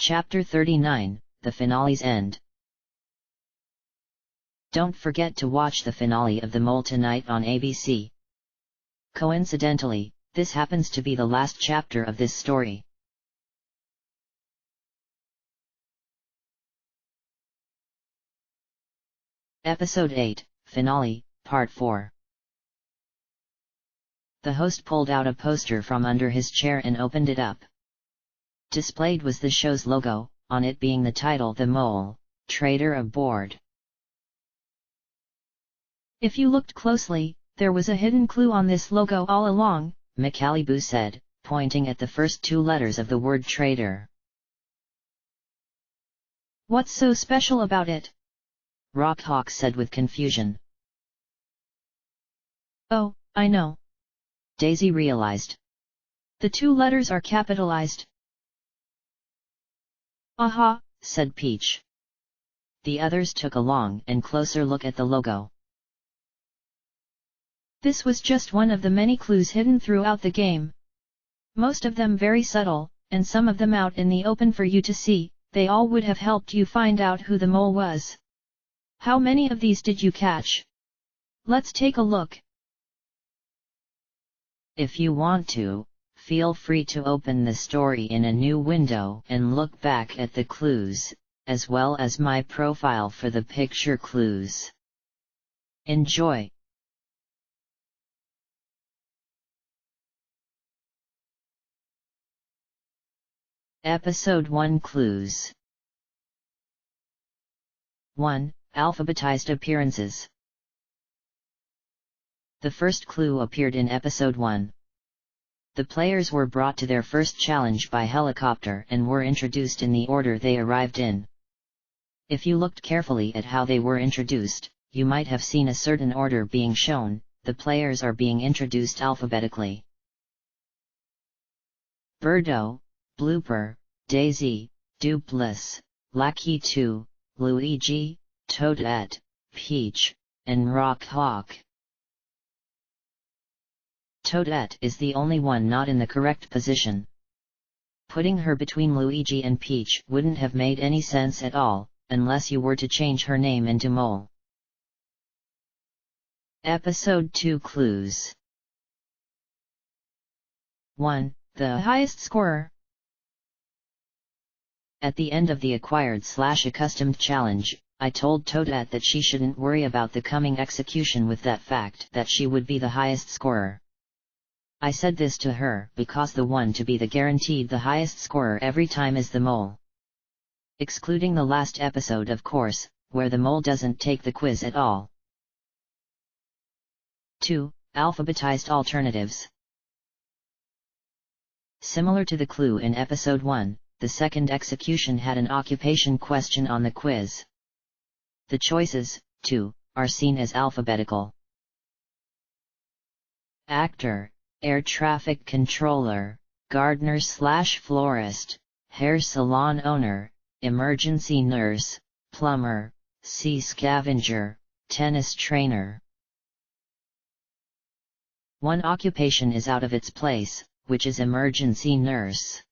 Chapter 39, The Finale's End. Don't forget to watch the finale of The Mole tonight on ABC. Coincidentally, this happens to be the last chapter of this story. Episode 8, Finale, Part 4. The host pulled out a poster from under his chair and opened it up. Displayed was the show's logo, on it being the title The Mole, Traitor Aboard. If you looked closely, there was a hidden clue on this logo all along, McAllibu said, pointing at the first two letters of the word traitor. What's so special about it? Rockhawk said with confusion. Oh, I know. Daisy realized. The two letters are capitalized. Aha, said Peach. The others took a long and closer look at the logo. This was just one of the many clues hidden throughout the game. Most of them very subtle, and some of them out in the open for you to see. They all would have helped you find out who the mole was. How many of these did you catch? Let's take a look. If you want to, feel free to open the story in a new window and look back at the clues, as well as my profile for the picture clues. Enjoy! Episode 1 Clues. 1. Alphabetized appearances. The first clue appeared in Episode 1. The players were brought to their first challenge by helicopter and were introduced in the order they arrived in. If you looked carefully at how they were introduced, you might have seen a certain order being shown. The players are being introduced alphabetically. Birdo, Blooper, Daisy, Dupless, Lackey 2, Luigi, Toadette, Peach, and Rockhawk. Toadette is the only one not in the correct position. Putting her between Luigi and Peach wouldn't have made any sense at all, unless you were to change her name into Mole. Episode 2 Clues. 1. The highest scorer. At the end of the acquired/accustomed challenge, I told Toadette that she shouldn't worry about the coming execution with that fact that she would be the highest scorer. I said this to her because the one to be the guaranteed the highest scorer every time is the mole. Excluding the last episode of course, where the mole doesn't take the quiz at all. 2. Alphabetized alternatives. Similar to the clue in Episode 1, the second execution had an occupation question on the quiz. The choices, too, are seen as alphabetical. Actor, air traffic controller, gardener/florist, hair salon owner, emergency nurse, plumber, sea scavenger, tennis trainer. One occupation is out of its place, which is emergency nurse.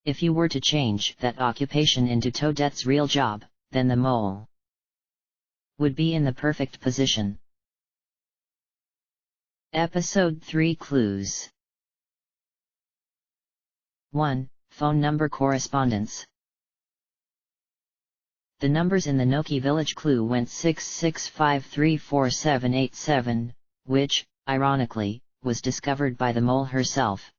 If you were to change that occupation into Toadette's real job, then the mole would be in the perfect position. Episode 3 Clues. 1. Phone number correspondence. The numbers in the Noki village clue went 665344787, which, ironically, was discovered by the mole herself.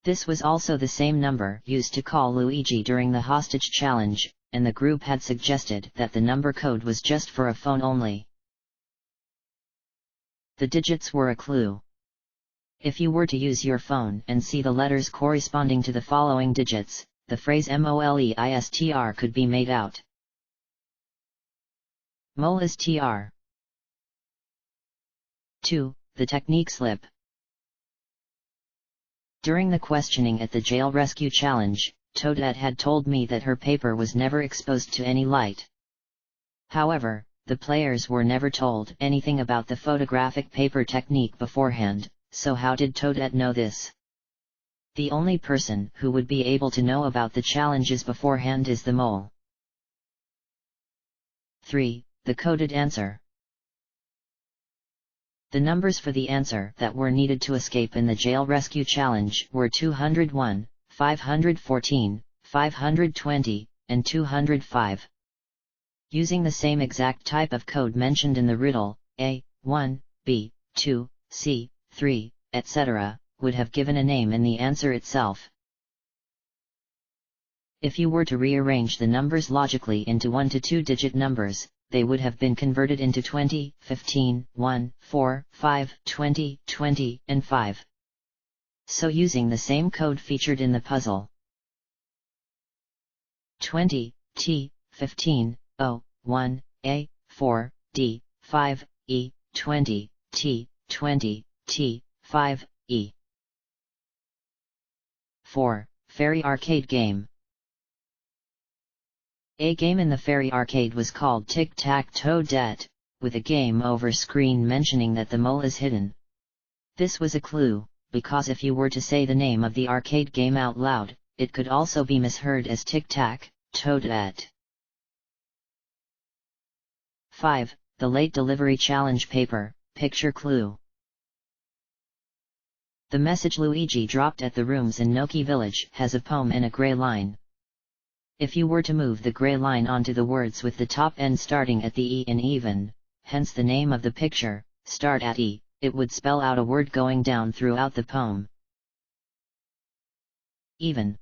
This was also the same number used to call Luigi during the hostage challenge, and the group had suggested that the number code was just for a phone only. The digits were a clue. If you were to use your phone and see the letters corresponding to the following digits, the phrase MOLEISTR could be made out. Mole is TR. 2. The technique slip. During the questioning at the jail rescue challenge, Toadette had told me that her paper was never exposed to any light. However, the players were never told anything about the photographic paper technique beforehand, so how did Toadette know this? The only person who would be able to know about the challenges beforehand is the mole. 3. The coded answer. The numbers for the answer that were needed to escape in the jail rescue challenge were 201, 514, 520, and 205. Using the same exact type of code mentioned in the riddle, A, 1, B, 2, C, 3, etc., would have given a name in the answer itself. If you were to rearrange the numbers logically into 1 to 2-digit numbers, they would have been converted into 20, 15, 1, 4, 5, 20, 20, and 5. So using the same code featured in the puzzle. 20, T, 15, O, 1, A, 4, D, 5, E, 20, T, 20, T, 5, E. 4. Fairy Arcade Game. A game in the Fairy Arcade was called Tic-Tac-Toe-Det, with a game over screen mentioning that the mole is hidden. This was a clue, because if you were to say the name of the arcade game out loud, it could also be misheard as Tic-Tac-Toe-Det. 5. The Late Delivery Challenge Paper, Picture Clue. The message Luigi dropped at the rooms in Noki Village has a poem and a gray line. If you were to move the gray line onto the words with the top end starting at the E in even, hence the name of the picture, start at E, it would spell out a word going down throughout the poem. Even.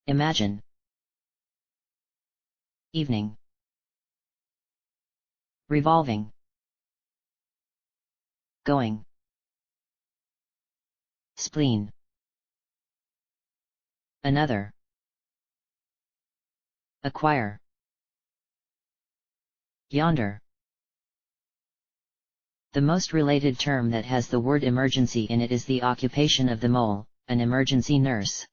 Imagine. Evening. Revolving. Going. Spleen. Another. Acquire. Yonder. The most related term that has the word emergency in it is the occupation of the mole, an emergency nurse.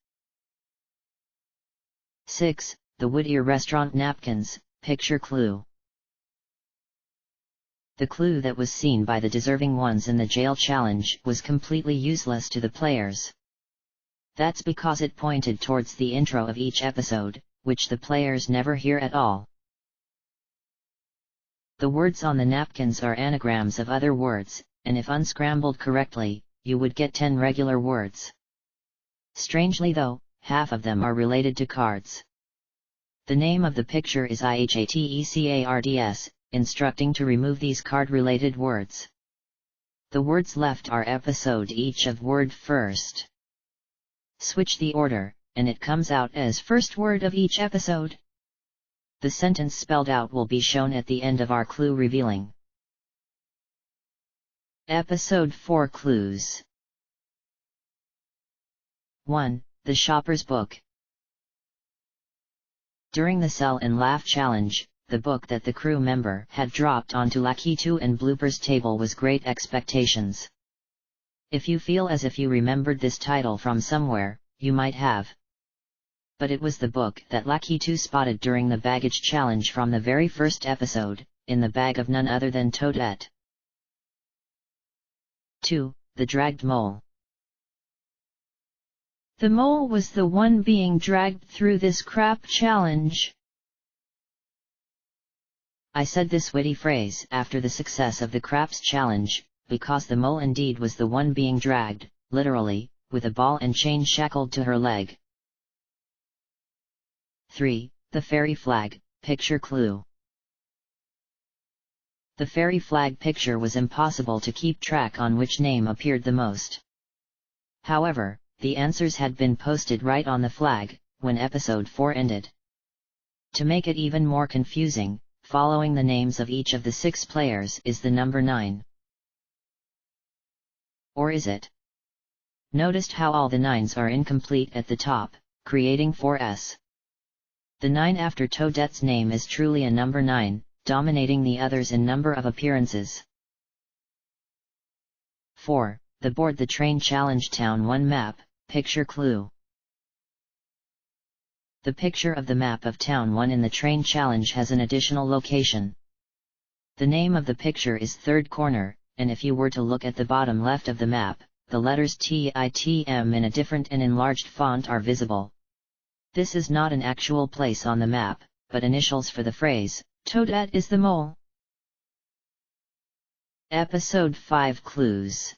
6. The Whittier Restaurant Napkins, Picture Clue. The clue that was seen by the deserving ones in the jail challenge was completely useless to the players. That's because it pointed towards the intro of each episode, which the players never hear at all. The words on the napkins are anagrams of other words, and if unscrambled correctly, you would get 10 regular words. Strangely though, half of them are related to cards. The name of the picture is IHATECARDS, instructing to remove these card-related words. The words left are episode each of word first. Switch the order, and it comes out as first word of each episode. The sentence spelled out will be shown at the end of our clue revealing. Episode 4 Clues. 1. The Shopper's Book. During the Sell and Laugh challenge, the book that the crew member had dropped onto Lakitu and Blooper's table was Great Expectations. If you feel as if you remembered this title from somewhere, you might have. But it was the book that Lakitu spotted during the baggage challenge from the very first episode, in the bag of none other than Toadette. 2. The Dragged Mole. The mole was the one being dragged through this crap challenge. I said this witty phrase after the success of the Craps challenge, because the mole indeed was the one being dragged, literally, with a ball and chain shackled to her leg. 3. The Fairy Flag, Picture Clue. The fairy flag picture was impossible to keep track on which name appeared the most. However, the answers had been posted right on the flag, when episode 4 ended. To make it even more confusing, following the names of each of the 6 players is the number 9. Or is it? Noticed how all the 9s are incomplete at the top, creating 4s. The 9 after Toadette's name is truly a number 9, dominating the others in number of appearances. 4. The Board the Train Challenge Town 1 Map, Picture Clue. The picture of the map of Town 1 in the Train Challenge has an additional location. The name of the picture is Third Corner, and if you were to look at the bottom left of the map, the letters TITM in a different and enlarged font are visible. This is not an actual place on the map, but initials for the phrase, Toadette is the mole. Episode 5 Clues.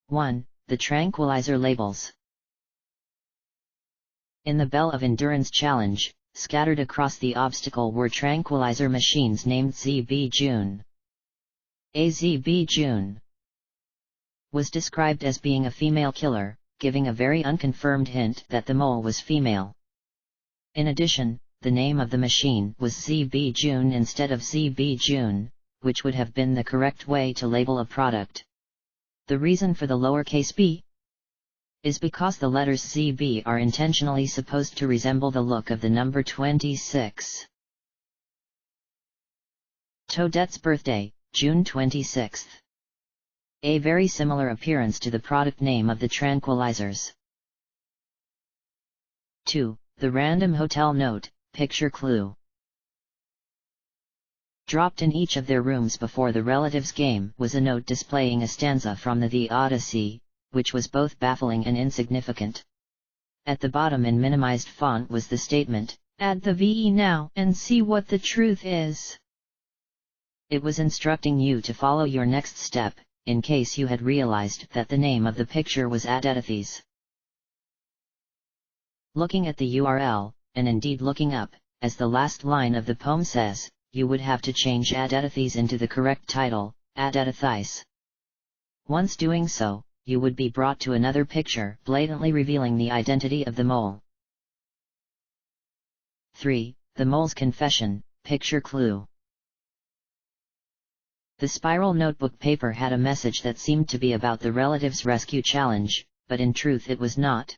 1. The tranquilizer labels. In the Bell of Endurance challenge, scattered across the obstacle were tranquilizer machines named ZB June. ZB June was described as being a female killer, giving a very unconfirmed hint that the mole was female. In addition, the name of the machine was ZB June instead of ZB June, which would have been the correct way to label a product. The reason for the lowercase b is because the letters ZB are intentionally supposed to resemble the look of the number 26. Toadette's birthday, June 26th. A very similar appearance to the product name of the tranquilizers. 2. The random hotel note, picture clue. Dropped in each of their rooms before the relatives game was a note displaying a stanza from the Odyssey, which was both baffling and insignificant. At the bottom in minimized font was the statement, "Add the VE now and see what the truth is." It was instructing you to follow your next step, in case you had realized that the name of the picture was Adethes. Looking at the URL, and indeed looking up, as the last line of the poem says, you would have to change Adethes into the correct title, Adethes. Once doing so, you would be brought to another picture blatantly revealing the identity of the mole. 3. The mole's confession, picture clue. The spiral notebook paper had a message that seemed to be about the relatives' rescue challenge, but in truth it was not.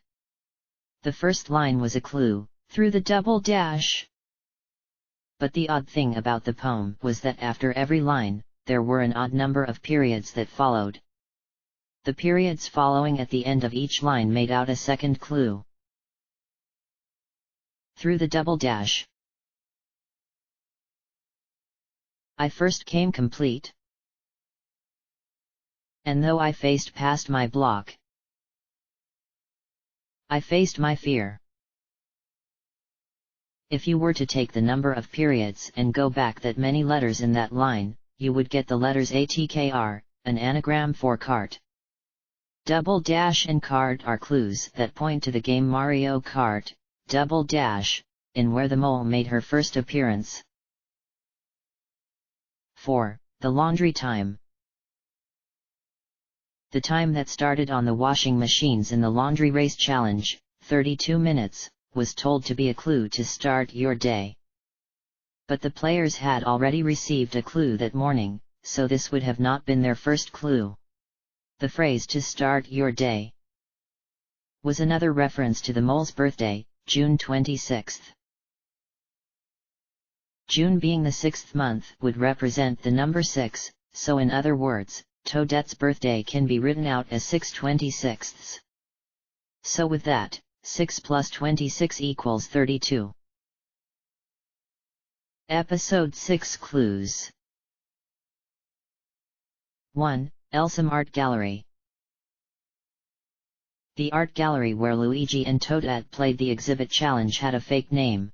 The first line was a clue, through the double dash. But the odd thing about the poem was that after every line, there were an odd number of periods that followed. The periods following at the end of each line made out a second clue. Through the double dash. I first came complete. And though I faced past my block, I faced my fear. If you were to take the number of periods and go back that many letters in that line, you would get the letters ATKR, an anagram for cart. Double dash and cart are clues that point to the game Mario Kart, Double Dash, in where the mole made her first appearance. 4. The laundry time. The time that started on the washing machines in the laundry race challenge, 32 minutes, was told to be a clue to start your day. But the players had already received a clue that morning, so this would have not been their first clue. The phrase "to start your day" was another reference to the mole's birthday, June 26th. June being the 6th month would represent the number 6, so in other words, Toadette's birthday can be written out as 6/26. So with that, 6 plus 26 equals 32. Episode 6 Clues. 1. Elsum Art Gallery. The art gallery where Luigi and Toadette played the exhibit challenge had a fake name.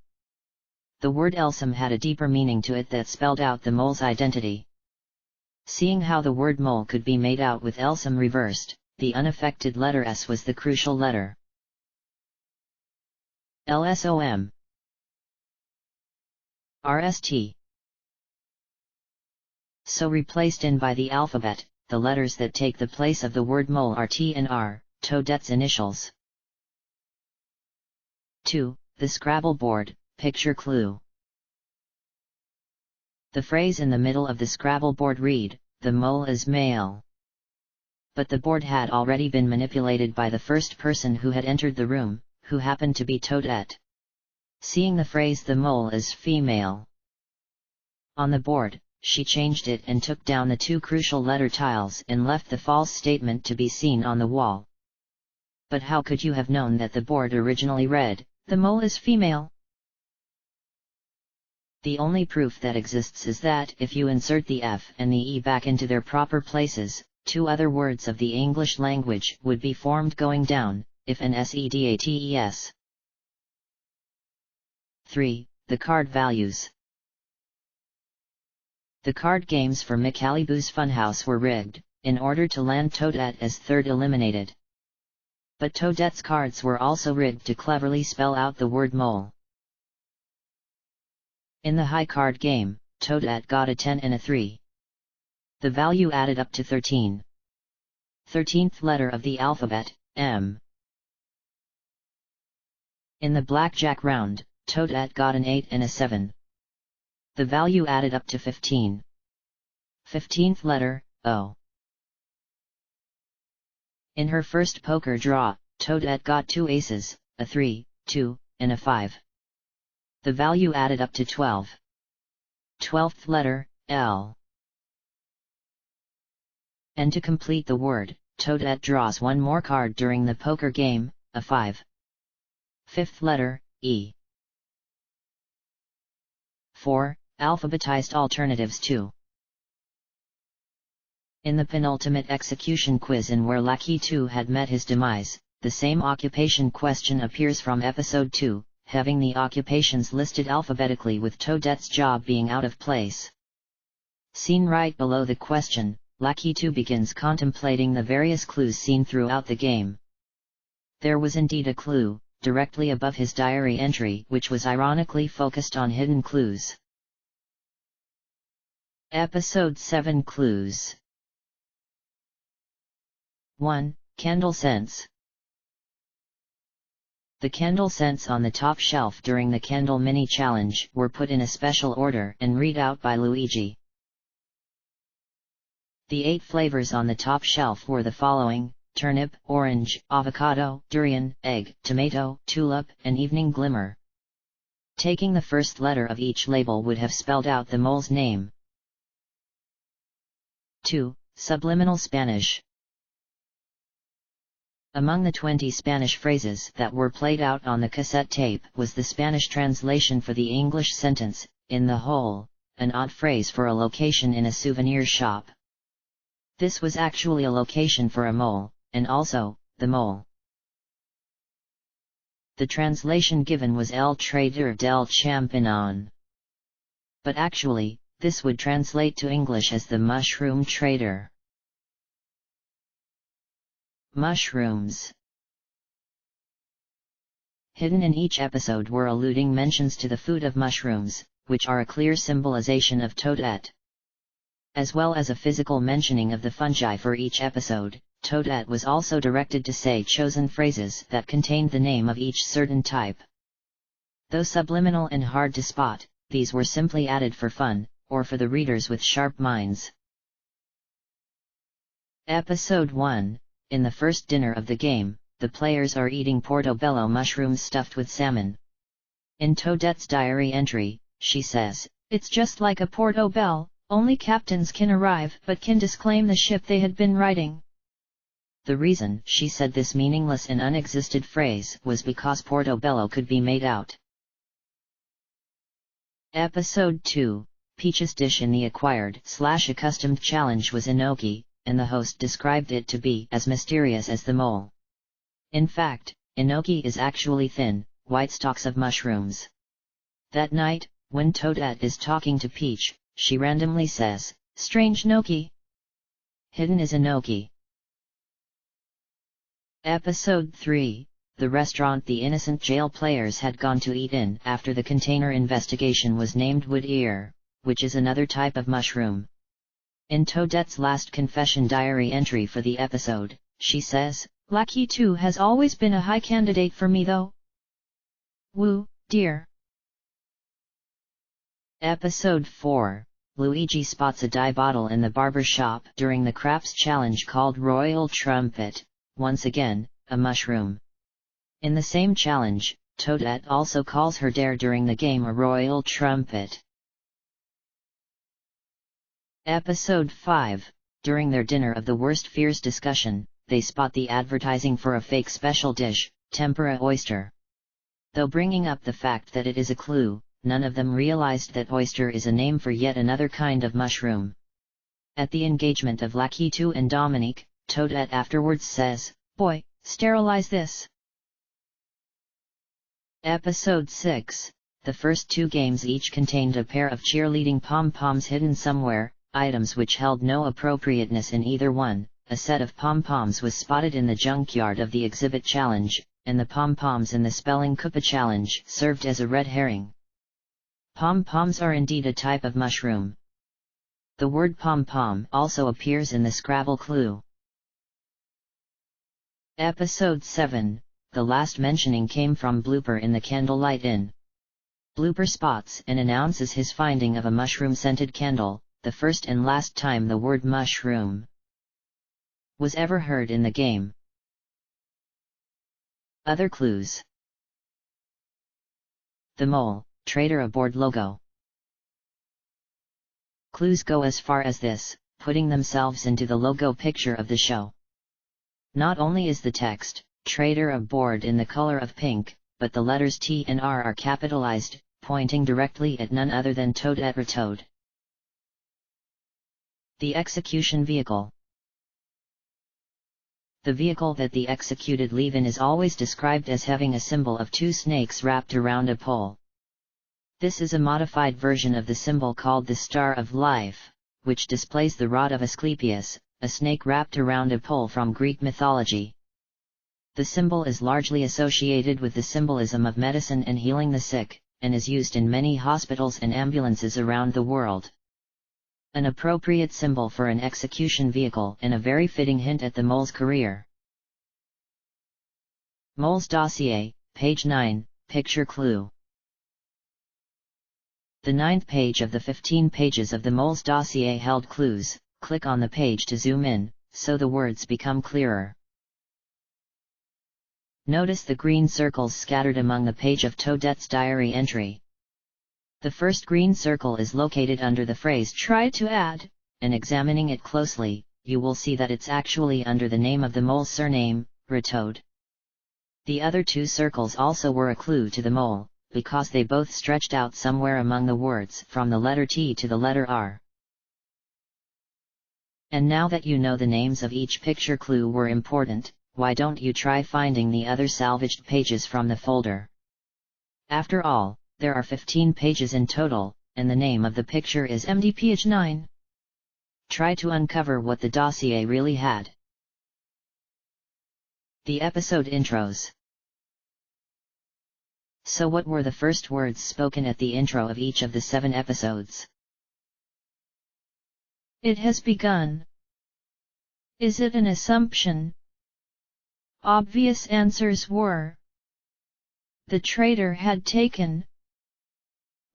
The word Elsum had a deeper meaning to it that spelled out the mole's identity. Seeing how the word mole could be made out with Elsum reversed, the unaffected letter S was the crucial letter. LSOM. RST. So replaced in by the alphabet, the letters that take the place of the word mole are T and R, Toadette's initials. 2. The Scrabble board, picture clue. The phrase in the middle of the Scrabble board read, "The mole is male." But the board had already been manipulated by the first person who had entered the room, who happened to be Toadette. Seeing the phrase "the mole is female" on the board, she changed it and took down the 2 crucial letter tiles and left the false statement to be seen on the wall. But how could you have known that the board originally read, "The mole is female"? The only proof that exists is that if you insert the F and the E back into their proper places, two other words of the English language would be formed going down, if and sedates. 3. The card values. The card games for McAlibu's Funhouse were rigged, in order to land Toadette as third eliminated. But Toadette's cards were also rigged to cleverly spell out the word mole. In the high card game, Toadette got a 10 and a 3. The value added up to 13. 13th letter of the alphabet, M. In the blackjack round, Toadette got an 8 and a 7. The value added up to 15. 15th letter, O. In her first poker draw, Toadette got 2 aces, a 3, 2, and a 5. The value added up to 12. 12th letter, L. And to complete the word, Toadette draws one more card during the poker game, a 5. 5th letter, E. 4. Alphabetized alternatives 2. In the penultimate execution quiz in where Lucky 2 had met his demise, the same occupation question appears from episode 2, having the occupations listed alphabetically with Toadette's job being out of place. Seen right below the question, Lucky 2 begins contemplating the various clues seen throughout the game. There was indeed a clue, directly above his diary entry, which was ironically focused on hidden clues. Episode 7 Clues. 1. Candle scents. The candle scents on the top shelf during the Candle Mini Challenge were put in a special order and read out by Luigi. The 8 flavors on the top shelf were the following: turnip, orange, avocado, durian, egg, tomato, tulip, and evening glimmer. Taking the first letter of each label would have spelled out the mole's name. 2. Subliminal Spanish. Among the 20 Spanish phrases that were played out on the cassette tape was the Spanish translation for the English sentence, "in the hole," an odd phrase for a location in a souvenir shop. This was actually a location for a mole, and also, the mole. The translation given was El Traitor del Champinon. But actually, this would translate to English as the Mushroom Traitor. Mushrooms. Hidden in each episode were alluding mentions to the food of mushrooms, which are a clear symbolization of Toadette. As well as a physical mentioning of the fungi for each episode, Toadette was also directed to say chosen phrases that contained the name of each certain type. Though subliminal and hard to spot, these were simply added for fun, or for the readers with sharp minds. Episode 1. In the first dinner of the game, the players are eating portobello mushrooms stuffed with salmon. In Toadette's diary entry, she says, "It's just like a portobello, only captains can arrive but can disclaim the ship they had been riding." The reason she said this meaningless and unexisted phrase was because portobello could be made out. Episode 2. Peach's dish in the acquired/accustomed challenge was enoki, and the host described it to be as mysterious as the mole. In fact, enoki is actually thin, white stalks of mushrooms. That night, when Toadette is talking to Peach, she randomly says, "Strange gnocchi." Hidden is enoki. Episode 3. The restaurant the innocent jail players had gone to eat in after the container investigation was named wood ear, which is another type of mushroom. In Toadette's last confession diary entry for the episode, she says, "Lucky 2 has always been a high candidate for me though. Woo, dear." Episode 4. Luigi spots a dye bottle in the barber shop during the craps challenge called Royal Trumpet, once again, a mushroom. In the same challenge, Toadette also calls her dare during the game a Royal Trumpet. Episode 5. During their Dinner of the Worst Fears discussion, they spot the advertising for a fake special dish, tempura oyster. Though bringing up the fact that it is a clue, none of them realized that oyster is a name for yet another kind of mushroom. At the engagement of Lakitu and Dominique, Toadette afterwards says, "Boy, sterilize this." Episode 6. The first two games each contained a pair of cheerleading pom-poms hidden somewhere, items which held no appropriateness in either one. A set of pom-poms was spotted in the junkyard of the exhibit challenge, and the pom-poms in the spelling Koopa challenge served as a red herring. Pom-poms are indeed a type of mushroom. The word pom-pom also appears in the Scrabble clue. Episode 7. The last mentioning came from Blooper in the Candlelight Inn. Blooper spots and announces his finding of a mushroom-scented candle, the first and last time the word mushroom was ever heard in the game. Other clues. The mole, Traitor aboard logo. Clues go as far as this, putting themselves into the logo picture of the show. Not only is the text, Traitor aboard in the color of pink, but the letters T and R are capitalized, pointing directly at none other than Toadette or Toad. The execution vehicle. The vehicle that the executed leave in is always described as having a symbol of two snakes wrapped around a pole. This is a modified version of the symbol called the Star of Life, which displays the rod of Asclepius, a snake wrapped around a pole from Greek mythology. The symbol is largely associated with the symbolism of medicine and healing the sick, and is used in many hospitals and ambulances around the world. An appropriate symbol for an execution vehicle and a very fitting hint at the mole's career. Mole's dossier, page 9, picture clue. The 9th page of the 15 pages of the mole's dossier held clues. Click on the page to zoom in, so the words become clearer. Notice the green circles scattered among the page of Toadette's diary entry. The first green circle is located under the phrase "try to add," and examining it closely, you will see that it's actually under the name of the mole's surname, Toad. The other two circles also were a clue to the mole, because they both stretched out somewhere among the words from the letter T to the letter R. And now that you know the names of each picture clue were important, why don't you try finding the other salvaged pages from the folder? After all, there are 15 pages in total, and the name of the picture is MD page 9. Try to uncover what the dossier really had. The episode intros. So what were the first words spoken at the intro of each of the 7 episodes? It has begun. Is it an assumption? Obvious answers were: the traitor had taken.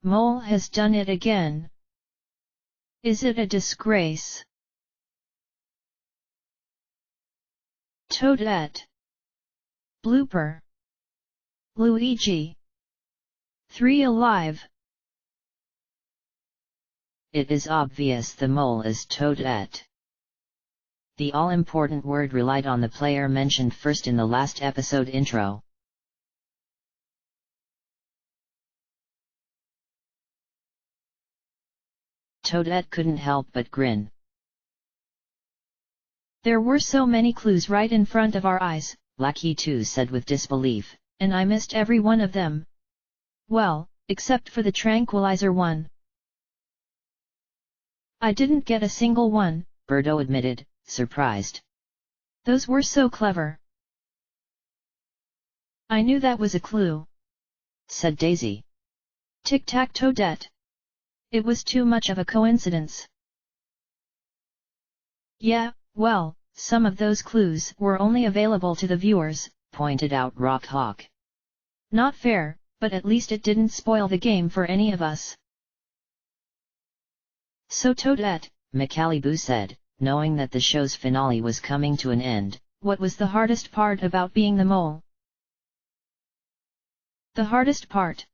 Mole has done it again. Is it a disgrace? Toadette. Blooper. Luigi. 3 alive. It is obvious the mole is Toadette. The all-important word relied on the player mentioned first in the last episode intro. Toadette couldn't help but grin. There were so many clues right in front of our eyes, Lakitu said with disbelief, and I missed every one of them. Well, except for the tranquilizer one. I didn't get a single one, Birdo admitted, surprised. Those were so clever. I knew that was a clue, said Daisy. Tic-tac-Toadette. It was too much of a coincidence. Yeah, well, some of those clues were only available to the viewers, pointed out Rock Hawk. Not fair, but at least it didn't spoil the game for any of us. So Toadette, Macalibou said, knowing that the show's finale was coming to an end. What was the hardest part about being the mole? The hardest part?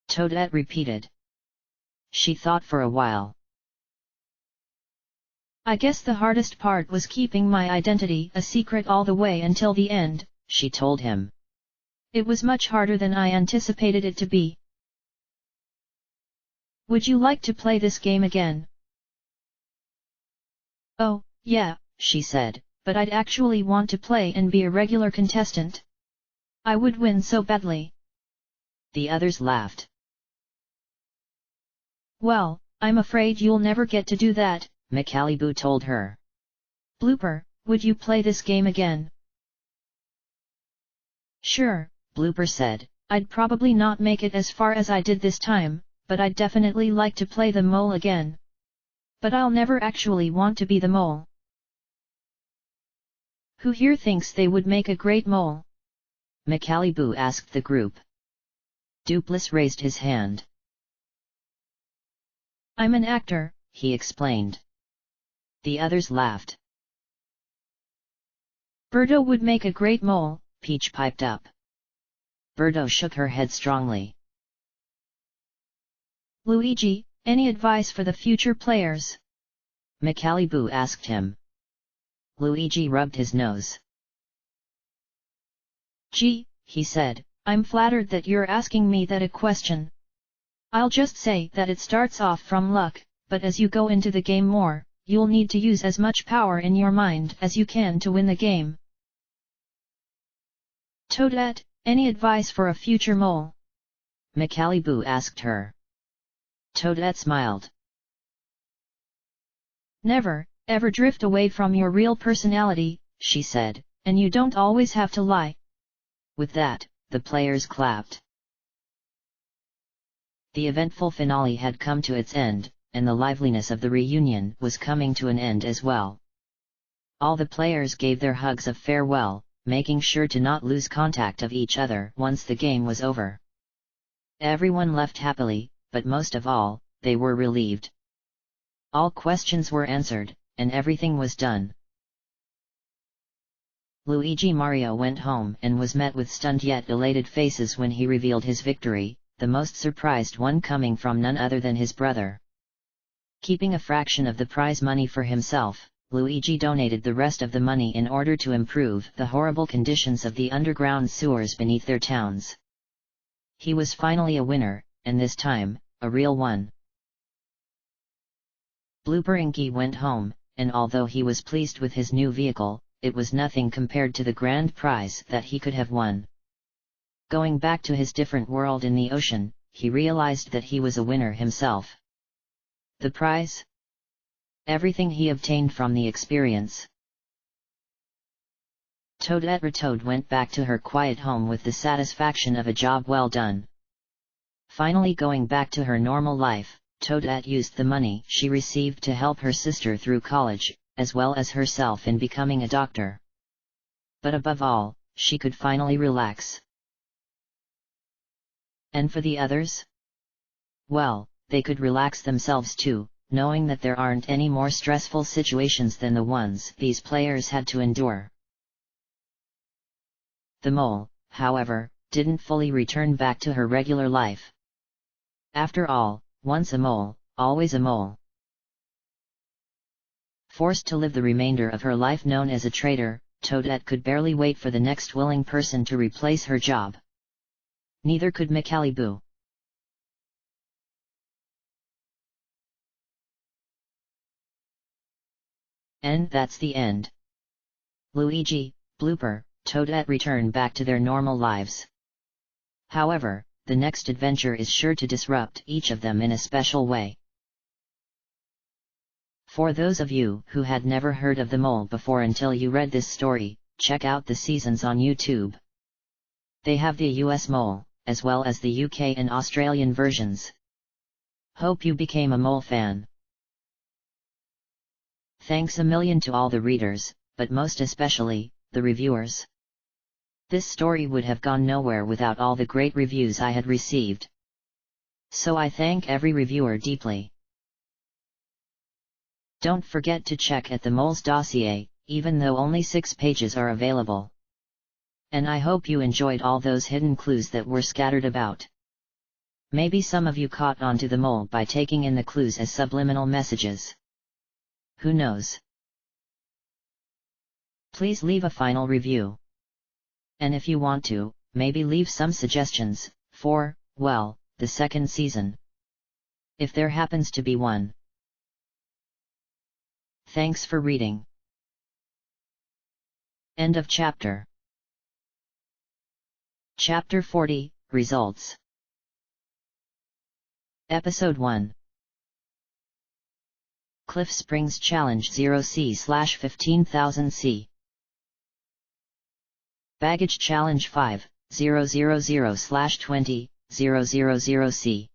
Toadette repeated. She thought for a while. I guess the hardest part was keeping my identity a secret all the way until the end, she told him. It was much harder than I anticipated it to be. Would you like to play this game again? Oh, yeah, she said, but I'd actually want to play and be a regular contestant. I would win so badly. The others laughed. Well, I'm afraid you'll never get to do that, McAllibu told her. Blooper, would you play this game again? Sure, Blooper said. I'd probably not make it as far as I did this time, but I'd definitely like to play the mole again. But I'll never actually want to be the mole. Who here thinks they would make a great mole? McAllibu asked the group. Dupless raised his hand. I'm an actor, he explained. The others laughed. Birdo would make a great mole, Peach piped up. Birdo shook her head strongly. Luigi, any advice for the future players? McAllibu asked him. Luigi rubbed his nose. Gee, he said, I'm flattered that you're asking me that a question. I'll just say that it starts off from luck, but as you go into the game more, you'll need to use as much power in your mind as you can to win the game. Toadette, any advice for a future mole? McAllibu asked her. Toadette smiled. Never, ever drift away from your real personality, she said, and you don't always have to lie. With that, the players clapped. The eventful finale had come to its end, and the liveliness of the reunion was coming to an end as well. All the players gave their hugs of farewell, making sure to not lose contact of each other once the game was over. Everyone left happily, but most of all, they were relieved. All questions were answered, and everything was done. Luigi Mario went home and was met with stunned yet elated faces when he revealed his victory, the most surprised one coming from none other than his brother. Keeping a fraction of the prize money for himself, Luigi donated the rest of the money in order to improve the horrible conditions of the underground sewers beneath their towns. He was finally a winner, and this time, a real one. Blooper Inky went home, and although he was pleased with his new vehicle, it was nothing compared to the grand prize that he could have won. Going back to his different world in the ocean, he realized that he was a winner himself. The prize? Everything he obtained from the experience. Toadette Retoad went back to her quiet home with the satisfaction of a job well done. Finally going back to her normal life, Toadette used the money she received to help her sister through college, as well as herself in becoming a doctor. But above all, she could finally relax. And for the others? Well, they could relax themselves too, knowing that there aren't any more stressful situations than the ones these players had to endure. The mole, however, didn't fully return back to her regular life. After all, once a mole, always a mole. Forced to live the remainder of her life known as a traitor, Toadette could barely wait for the next willing person to replace her job. Neither could McAllibu. And that's the end. Luigi, Blooper, Toadette return back to their normal lives. However, the next adventure is sure to disrupt each of them in a special way. For those of you who had never heard of the mole before until you read this story, check out the seasons on YouTube. They have the US mole, as well as the UK and Australian versions. Hope you became a mole fan. Thanks a million to all the readers, but most especially, the reviewers. This story would have gone nowhere without all the great reviews I had received. So I thank every reviewer deeply. Don't forget to check at the mole's dossier, even though only 6 pages are available. And I hope you enjoyed all those hidden clues that were scattered about. Maybe some of you caught on to the mole by taking in the clues as subliminal messages. Who knows? Please leave a final review. And if you want to, maybe leave some suggestions for, well, the second season. If there happens to be one. Thanks for reading. End of chapter. Chapter 40, Results. Episode 1. Cliff Springs Challenge 0C/15,000C. Baggage Challenge 5,000/20,000C.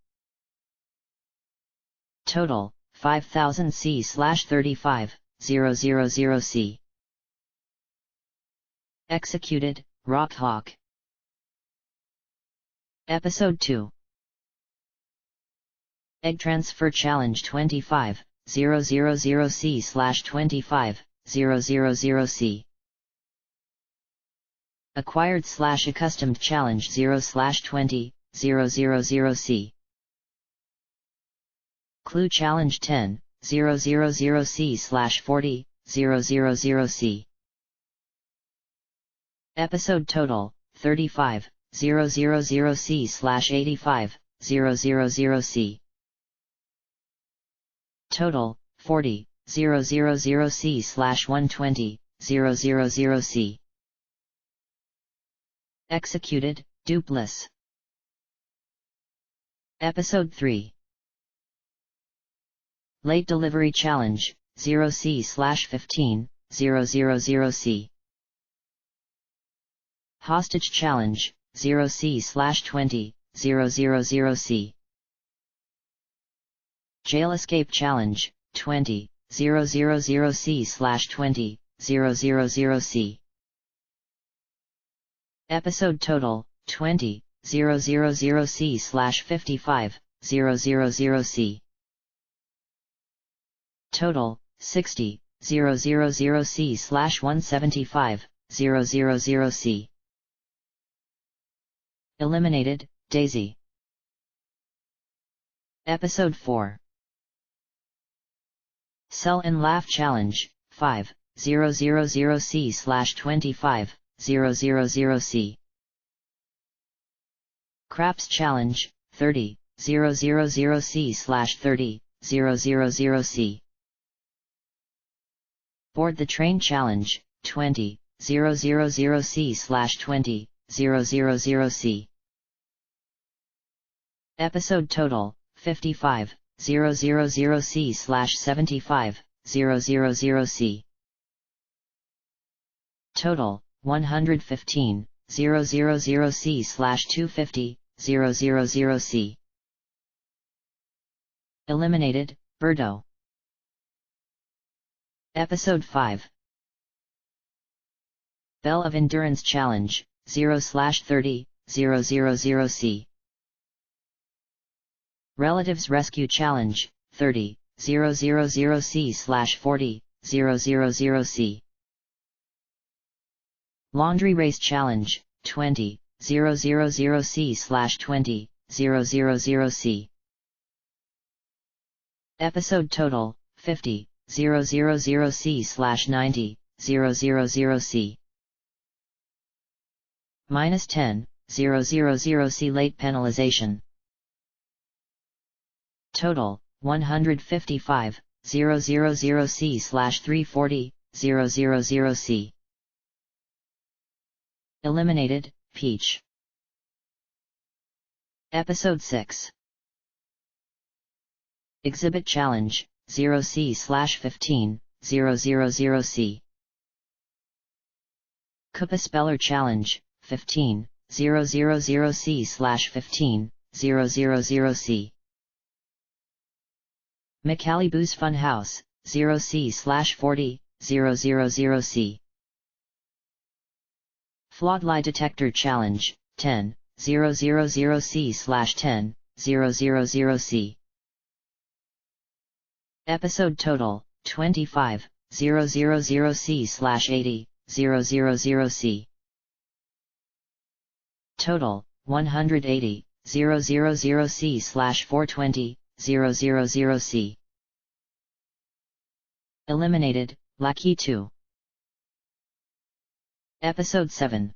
Total, 5,000C/35,000C. Executed, Rock Hawk. Episode 2. Egg Transfer Challenge 25,000C/25,000C. Acquired/Accustomed Challenge 0/20,000C. Clue Challenge 10,000C/40,000C. Episode total, 35,000C/85,000C. Total, 40,000C/120,000C. Executed, Dupless. Episode 3. Late Delivery Challenge, 0C/15,000C. Hostage Challenge, 0C/20,000C. Jail Escape Challenge, 20,000C/20,000C. Episode total, 20,000C/55,000C. Total, 60,000C/175,000C. Eliminated, Daisy. Episode 4. Sell and Laugh Challenge, 5,000C/25,000C. Craps Challenge, 30,000C/30,000C. Board the Train Challenge, 20,000C/20,000C. Episode total, 55,000C/75,000C. Total, 115,000C/250,000C. Eliminated, Birdo. Episode 5. Bell of Endurance Challenge, 0/30,000C. Relatives Rescue Challenge, 30,000C/40,000C. Laundry Race Challenge, 20,000C/20,000C. Episode total, 50,000C/90,000C. -10,000C late penalization. Total, 155,000C/340,000C. Eliminated, Peach. Episode 6. Exhibit Challenge, 0C/15,000C. Koopa Speller Challenge, 15,000C/15,000C. McCaliboo's Funhouse, 0C/40,000C. Flawed Lie Detector Challenge, 10,000C/10,000C. Episode total, 25,000C/80,000C. Total, 180,000C/420,000C. Eliminated, Lucky 2. Episode 7.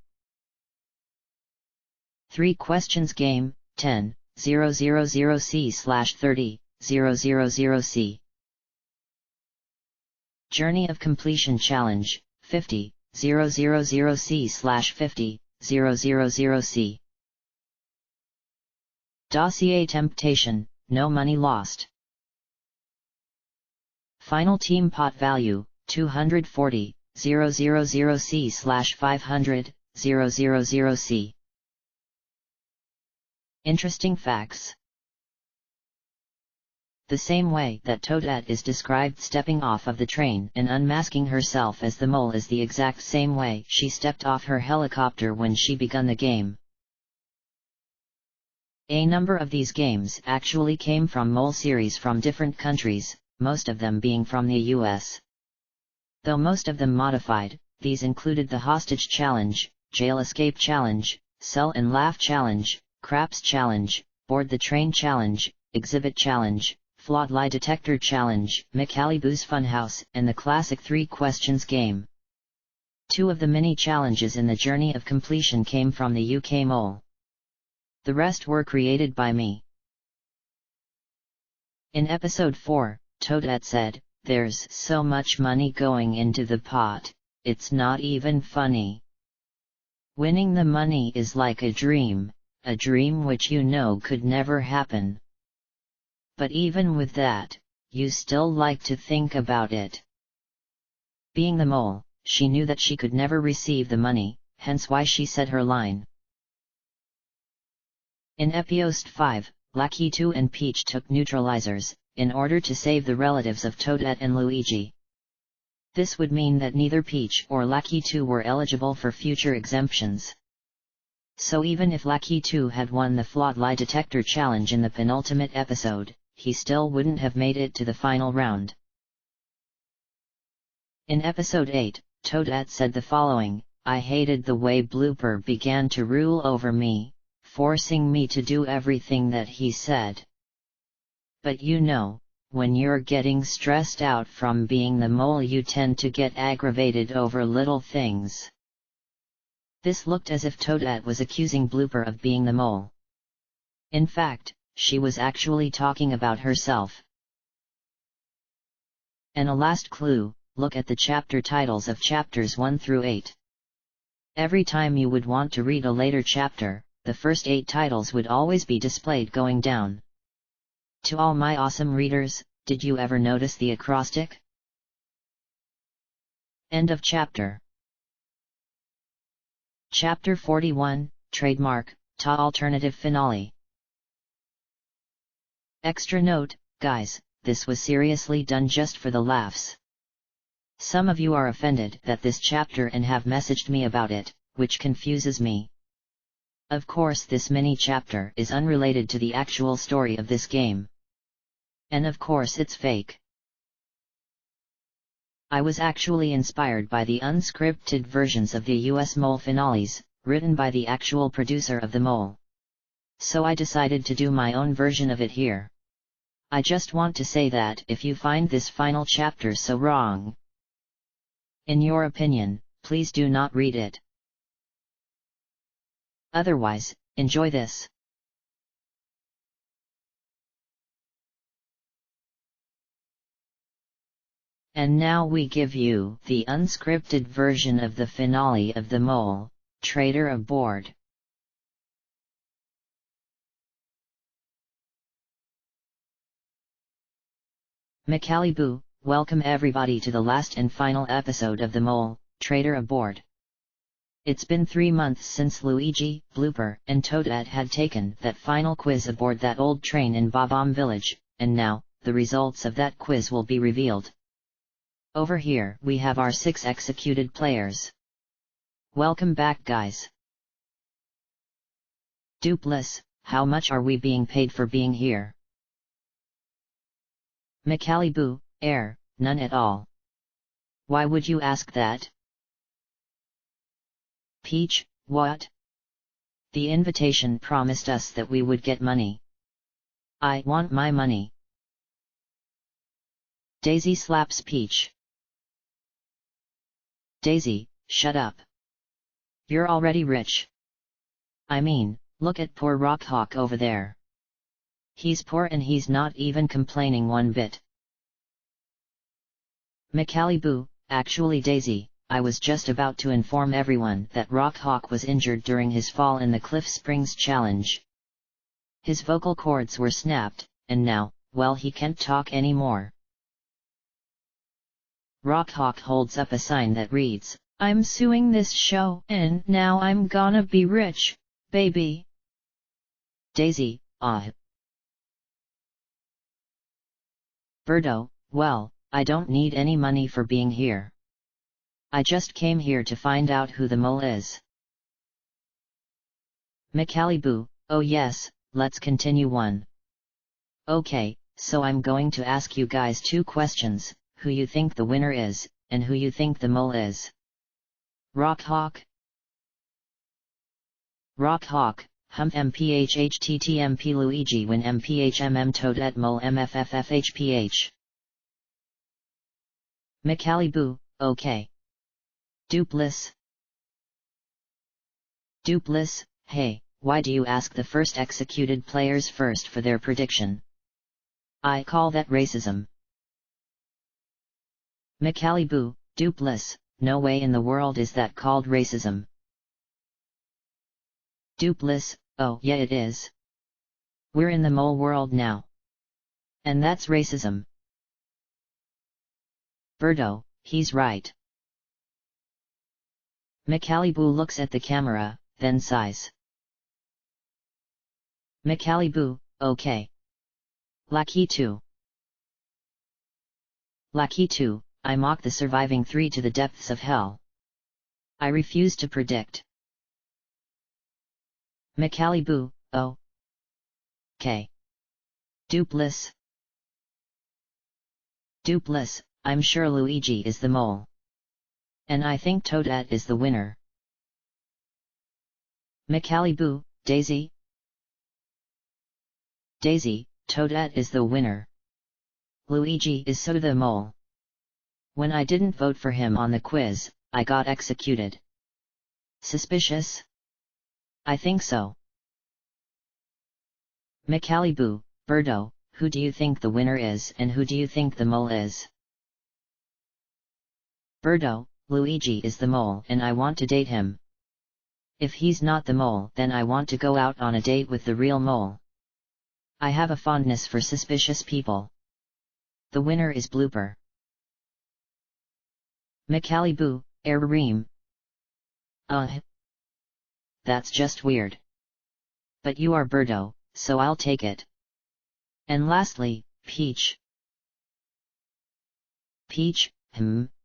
3 Questions Game, 10,000C/30,000C. Journey of Completion Challenge, 50,000C/50,000C. Dossier Temptation, no money lost. Final team pot value, 240,000C/500,000C. Interesting facts. The same way that Toadette is described stepping off of the train and unmasking herself as the mole is the exact same way she stepped off her helicopter when she begun the game. A number of these games actually came from mole series from different countries, most of them being from the US. Though most of them modified, these included the Hostage Challenge, Jail Escape Challenge, Sell and Laugh Challenge, Craps Challenge, Board the Train Challenge, Exhibit Challenge, Flawed Lie Detector Challenge, McAlibu's Funhouse, and the classic 3 questions game. 2 of the mini challenges in the Journey of Completion came from the UK mole. The rest were created by me. In episode 4, Toadette said, "There's so much money going into the pot, it's not even funny. Winning the money is like a dream which you know could never happen. But even with that, you still like to think about it." Being the mole, she knew that she could never receive the money, hence why she said her line. In Episode 5, Lucky 2 and Peach took neutralizers, in order to save the relatives of Toadette and Luigi. This would mean that neither Peach or Lucky 2 were eligible for future exemptions. So even if Lucky 2 had won the Flawed Lie Detector Challenge in the penultimate episode, he still wouldn't have made it to the final round. In episode 8, Toadette said the following, "I hated the way Blooper began to rule over me, forcing me to do everything that he said. But you know, when you're getting stressed out from being the mole you tend to get aggravated over little things." This looked as if Toadette was accusing Blooper of being the mole. In fact, she was actually talking about herself. And a last clue, look at the chapter titles of chapters 1 through 8. Every time you would want to read a later chapter, the first 8 titles would always be displayed going down. To all my awesome readers, did you ever notice the acrostic? End of chapter. Chapter 41, Trademark, Ta Alternative Finale. Extra note, guys, this was seriously done just for the laughs. Some of you are offended that this chapter and have messaged me about it, which confuses me. Of course this mini chapter is unrelated to the actual story of this game. And of course it's fake. I was actually inspired by the unscripted versions of the US Mole finales, written by the actual producer of the Mole. So I decided to do my own version of it here. I just want to say that if you find this final chapter so wrong, in your opinion, please do not read it. Otherwise, enjoy this. And now we give you the unscripted version of the finale of the Mole, Traitor Aboard. McAlibu, welcome everybody to the last and final episode of the Mole, Traitor Aboard. It's been 3 months since Luigi, Blooper, and Toadette had taken that final quiz aboard that old train in Bob-omb Village, and now, the results of that quiz will be revealed. Over here we have our 6 executed players. Welcome back guys. Dupless, how much are we being paid for being here? McAlibu, none at all. Why would you ask that? Peach, what? The invitation promised us that we would get money. I want my money. Daisy slaps Peach. Daisy, shut up. You're already rich. I mean, look at poor Rockhawk over there. He's poor and he's not even complaining one bit. Boo, actually Daisy, I was just about to inform everyone that Rock Hawk was injured during his fall in the Cliff Springs challenge. His vocal cords were snapped, and now, well, he can't talk anymore. Rock Hawk holds up a sign that reads, "I'm suing this show, and now I'm gonna be rich, baby." Daisy, Birdo, well, I don't need any money for being here. I just came here to find out who the mole is. Boo, oh yes, let's continue one. Okay, so I'm going to ask you guys 2 questions, who you think the winner is, and who you think the mole is. Rock Hawk? Rock Hawk, mphhtttmp Luigi win mphmm toadette mole mffffhph. Boo, okay. Dupliss? Dupliss, hey, why do you ask the first executed players first for their prediction? I call that racism. Boo, Dupliss, no way in the world is that called racism. Dupliss, oh yeah it is. We're in the mole world now. And that's racism. Birdo, he's right. Boo looks at the camera, then sighs. Boo, okay. Lucky 2. Lucky 2, I mock the surviving 3 to the depths of hell. I refuse to predict. Boo, oh. K. Dupliss. Dupliss, I'm sure Luigi is the mole. And I think Toadette is the winner. Boo, Daisy? Daisy, Toadette is the winner. Luigi is so the mole. When I didn't vote for him on the quiz, I got executed. Suspicious? I think so. Boo, Birdo, who do you think the winner is and who do you think the mole is? Birdo, Luigi is the mole and I want to date him. If he's not the mole, then I want to go out on a date with the real mole. I have a fondness for suspicious people. The winner is Blooper. Boo, ARandomAudiobookAppeared. That's just weird. But you are Birdo, so I'll take it. And lastly, Peach. Peach,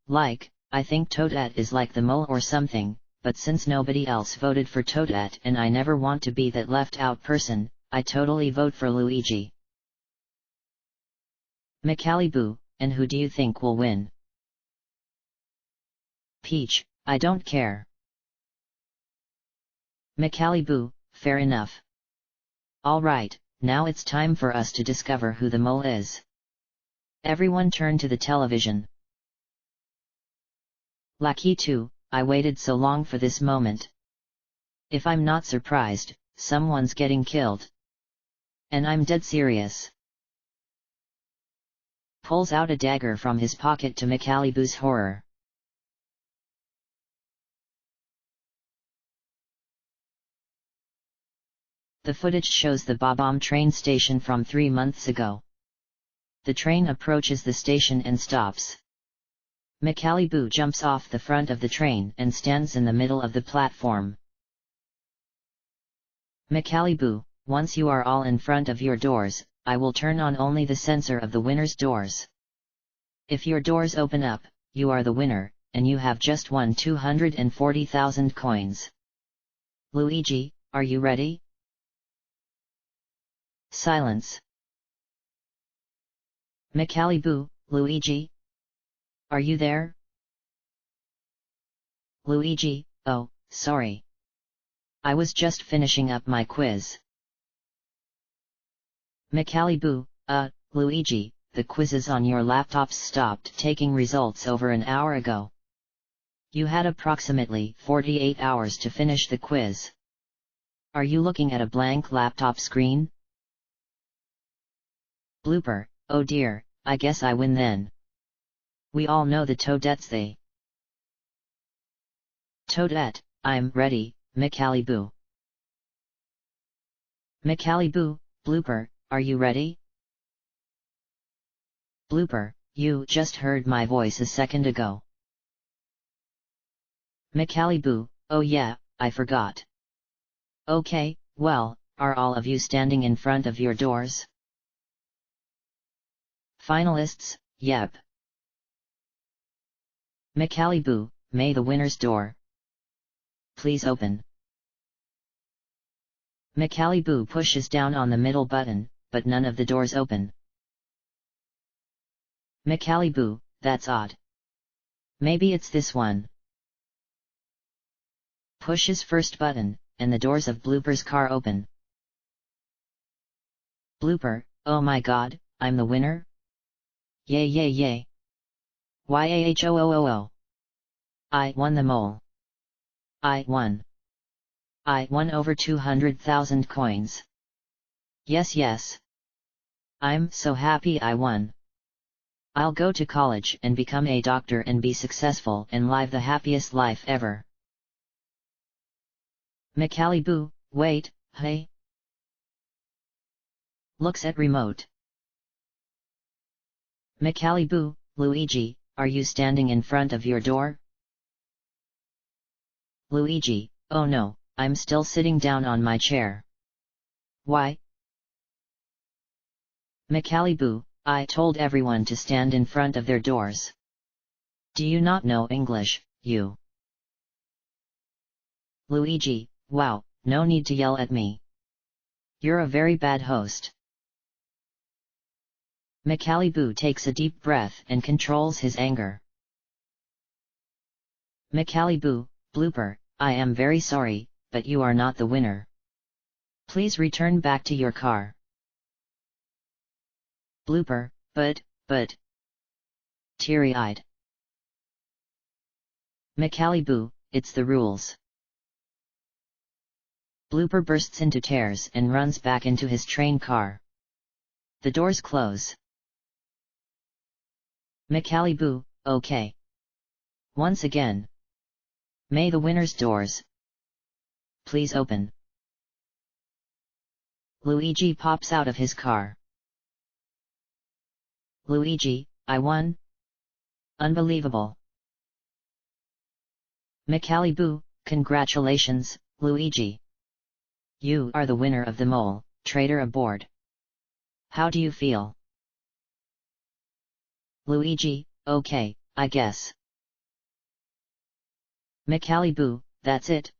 like, I think Toadette is like the mole or something, but since nobody else voted for Toadette and I never want to be that left out person, I totally vote for Luigi. Boo, and who do you think will win? Peach, I don't care. Boo, fair enough. Alright, now it's time for us to discover who the mole is. Everyone turn to the television. Lucky 2, I waited so long for this moment. If I'm not surprised, someone's getting killed. And I'm dead serious. Pulls out a dagger from his pocket to Boo's horror. The footage shows the Bob-omb train station from 3 months ago. The train approaches the station and stops. Boo jumps off the front of the train and stands in the middle of the platform. Boo, once you are all in front of your doors, I will turn on only the sensor of the winner's doors. If your doors open up, you are the winner, and you have just won 240,000 coins. Luigi, are you ready? Silence. Boo, Luigi? Are you there? Luigi, oh, sorry. I was just finishing up my quiz. Boo, Luigi, the quizzes on your laptops stopped taking results over an hour ago. You had approximately 48 hours to finish the quiz. Are you looking at a blank laptop screen? Blooper, oh dear, I guess I win then. We all know the Toadettes they. Toadette, I'm ready, McAllyboo. McAllyboo, Blooper, are you ready? Blooper, you just heard my voice a second ago. McAllyboo, oh yeah, I forgot. Okay, well, are all of you standing in front of your doors? Finalists, yep. McAllyboo, may the winner's door please open. McAllyboo pushes down on the middle button, but none of the doors open. McAllyboo, that's odd. Maybe it's this one. Pushes first button, and the doors of Blooper's car open. Blooper, oh my god, I'm the winner? Yay yay yay. YAHOOOO. I won the mole. I won. I won over 200,000 coins. Yes yes. I'm so happy I won. I'll go to college and become a doctor and be successful and live the happiest life ever. McAllyboo, wait, hey. Looks at remote. McAllyboo, Luigi, are you standing in front of your door? Luigi, oh no, I'm still sitting down on my chair. Why? McAllyboo, I told everyone to stand in front of their doors. Do you not know English, you? Luigi, wow, no need to yell at me. You're a very bad host. McAllyboo takes a deep breath and controls his anger. McAllyboo, Blooper, I am very sorry, but you are not the winner. Please return back to your car. Blooper, but. Teary-eyed. McAllyboo, it's the rules. Blooper bursts into tears and runs back into his train car. The doors close. McAllyboo, okay. Once again. May the winner's doors please open. Luigi pops out of his car. Luigi, I won? Unbelievable. McAllyboo, congratulations, Luigi. You are the winner of the mole, Traitor aboard. How do you feel? Luigi, okay, I guess. McAllyboo, that's it?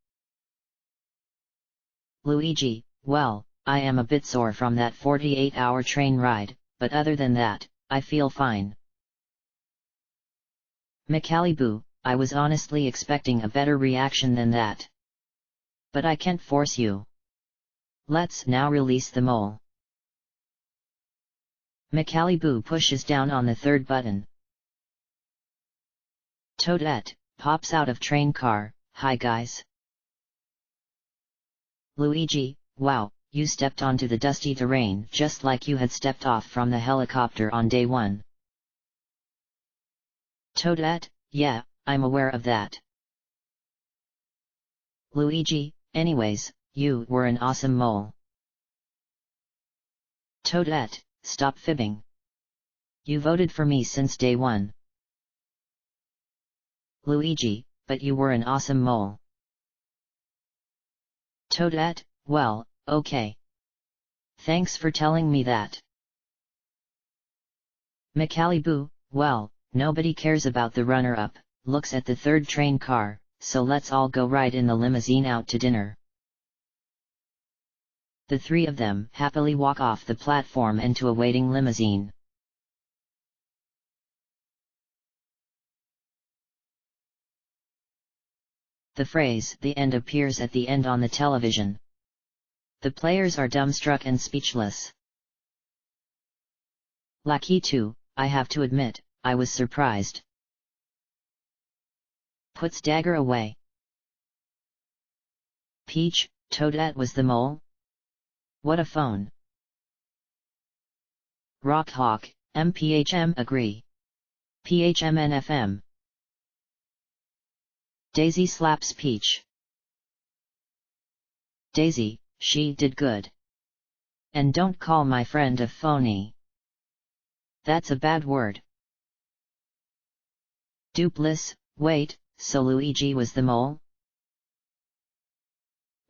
Luigi, well, I am a bit sore from that 48-hour train ride, but other than that, I feel fine. McAllyboo, I was honestly expecting a better reaction than that. But I can't force you. Let's now release the mole. McAllyboo pushes down on the third button. Toadette pops out of train car, hi guys. Luigi, wow, you stepped onto the dusty terrain just like you had stepped off from the helicopter on day one. Toadette, yeah, I'm aware of that. Luigi, anyways, you were an awesome mole. Toadette, stop fibbing. You voted for me since day one. Luigi, but you were an awesome mole. Toadette, well, okay. Thanks for telling me that. McAllyboo, well, nobody cares about the runner-up, looks at the third train car, so let's all go ride in the limousine out to dinner. The three of them happily walk off the platform into a waiting limousine. The phrase "the end" appears at the end on the television. The players are dumbstruck and speechless. Lucky too, I have to admit, I was surprised. Puts dagger away. Peach, Toadette was the mole? What a phone. Rockhawk, MPHM agree. PHMNFM. Daisy slaps Peach. Daisy, she did good. And don't call my friend a phony. That's a bad word. Dupless, wait, so Luigi was the mole?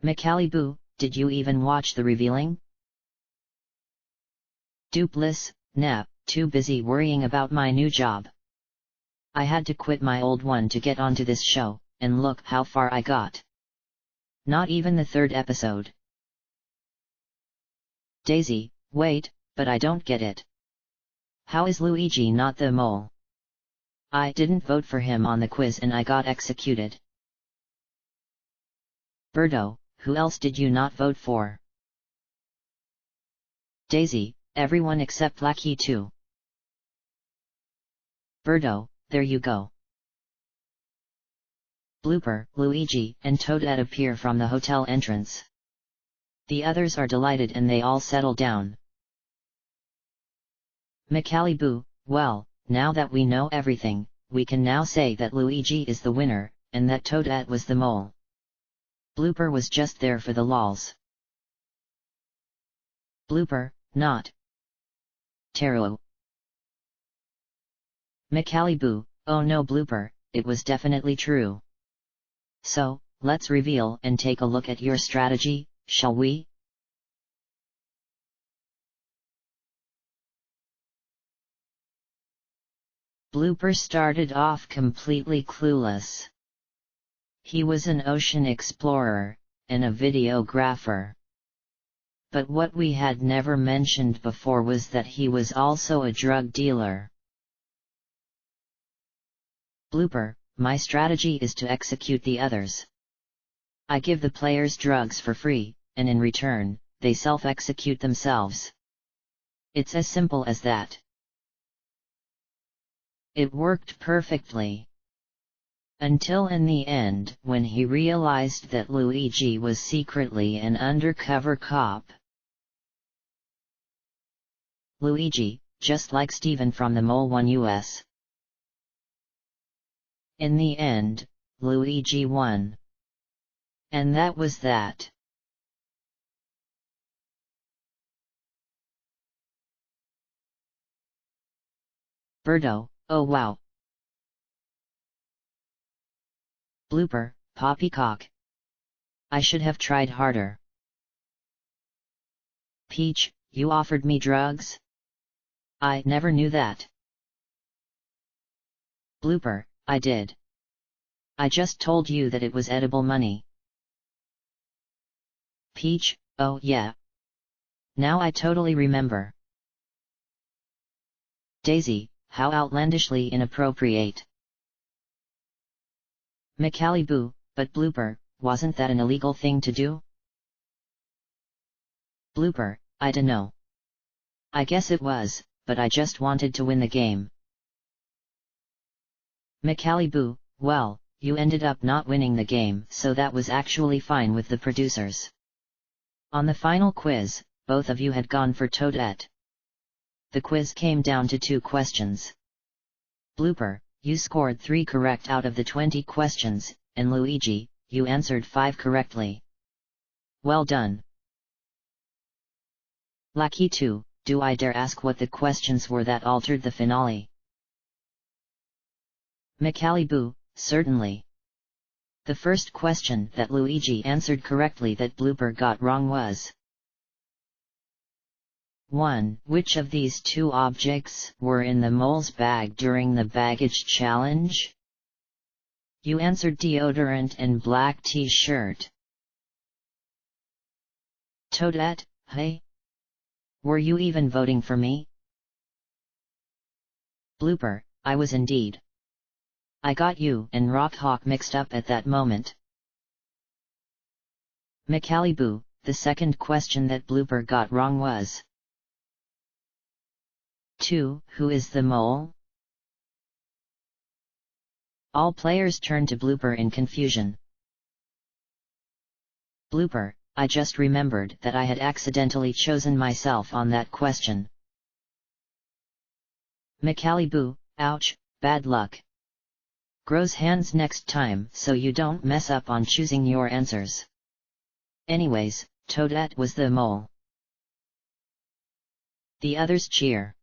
Macaliboo, did you even watch the revealing? Dupless, nah, too busy worrying about my new job. I had to quit my old one to get onto this show, and look how far I got. Not even the 3rd episode. Daisy, wait, but I don't get it. How is Luigi not the mole? I didn't vote for him on the quiz and I got executed. Birdo, who else did you not vote for? Daisy, everyone except Lucky 2. Birdo, there you go. Blooper, Luigi and Toadette appear from the hotel entrance. The others are delighted and they all settle down. Macaliboo, well, now that we know everything, we can now say that Luigi is the winner, and that Toadette was the mole. Blooper was just there for the lols. Blooper, not. Taro. Macaliboo, oh no Blooper, it was definitely true. So, let's reveal and take a look at your strategy, shall we? Blooper started off completely clueless. He was an ocean explorer, and a videographer. But what we had never mentioned before was that he was also a drug dealer. Blooper, my strategy is to execute the others. I give the players drugs for free, and in return, they self-execute themselves. It's as simple as that. It worked perfectly. Until in the end, when he realized that Luigi was secretly an undercover cop. Luigi, just like Steven from the Mole 1 US. In the end, Luigi won. And that was that. Birdo, oh wow. Blooper, poppycock. I should have tried harder. Peach, you offered me drugs? I never knew that. Blooper, I did. I just told you that it was edible money. Peach, oh yeah. Now I totally remember. Daisy, how outlandishly inappropriate. Macaliboo, but Blooper, wasn't that an illegal thing to do? Blooper, I dunno. I guess it was, but I just wanted to win the game. Macaliboo, well, you ended up not winning the game, so that was actually fine with the producers. On the final quiz, both of you had gone for Toadette. The quiz came down to 2 questions. Blooper, you scored 3 correct out of the 20 questions, and Luigi, you answered 5 correctly. Well done. Lucky 2, do I dare ask what the questions were that altered the finale? Macaliboo, certainly. The first question that Luigi answered correctly that Blooper got wrong was 1. Which of these 2 objects were in the mole's bag during the baggage challenge? You answered deodorant and black t-shirt. Toadette, hey? Were you even voting for me? Blooper, I was indeed. I got you and Rockhawk mixed up at that moment. Macaliboo, the second question that Blooper got wrong was 2. Who is the mole? All players turned to Blooper in confusion. Blooper, I just remembered that I had accidentally chosen myself on that question. Macaliboo, ouch, Bad luck. Grows hands next time so you don't mess up on choosing your answers. Anyways, Toadette was the mole. The others cheer.